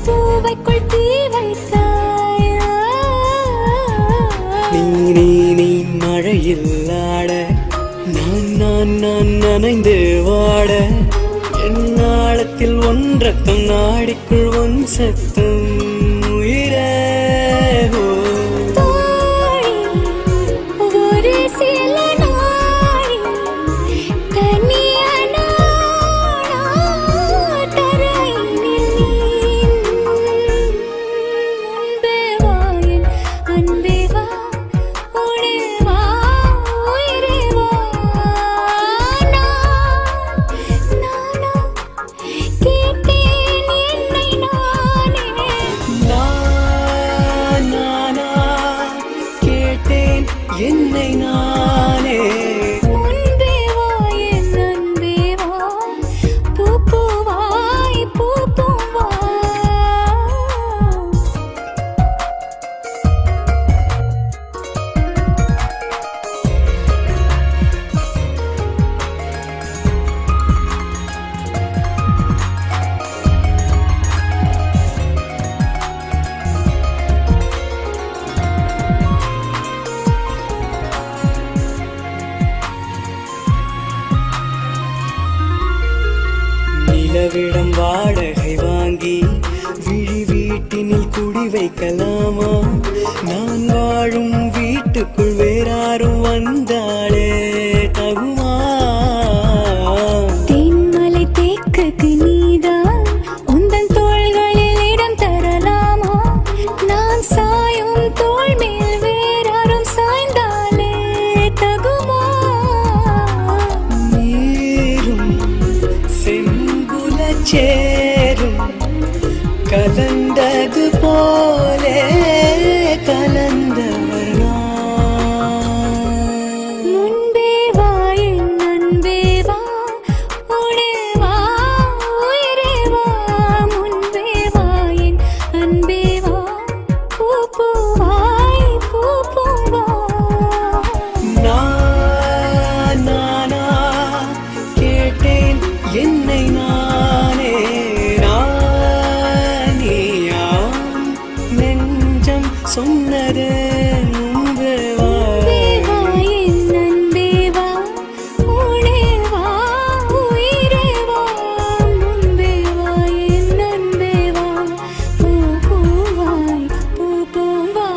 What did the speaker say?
பூவைக்குள் தீ வைத்தாய். நீ நீ நீ மழையில் ஆட நான் நான் நான் நனைந்து வாட என் நாளத்தில் ஒன்றத்தம் நாடிக்குள் ஒன் சத்தம் உயிரே. என்னை நானே முன்பே வா என் அன்பே வா பூ பூவாய் பூ பூவா. நிலவிடம் வாடகை வாங்கி விழி வீட்டினில் குடி வைக்கலாமா? நான் வாழும் வீட்டுக்குள் வேறாரும் வந்தாளே தகுமா? தென்மலை தேக்குக்கு நீதான் உந்தன் தோள்களில் இடம் தரலாமா? நான் சாயும் தோள் மேல் வேறாரும் சாய்ந்தாலே தகுமா? நீரும் சேரும் கலந்தது போலே கலந்தவர் முன்பே வா என் அன்பே வா உடே வா உயிரே வா. முன்பே வா என் அன்பே வா பூ பூவாய் பூ பூவா. நானா கேட்டேன் என்னை நானே நானியா நெஞ்சம் சொன்னது முன்பே வா என் அன்பே வா உடே வா உயிரே வா. முன்பே வா என் அன்பே வா பூ பூவாய் பூ பூவா.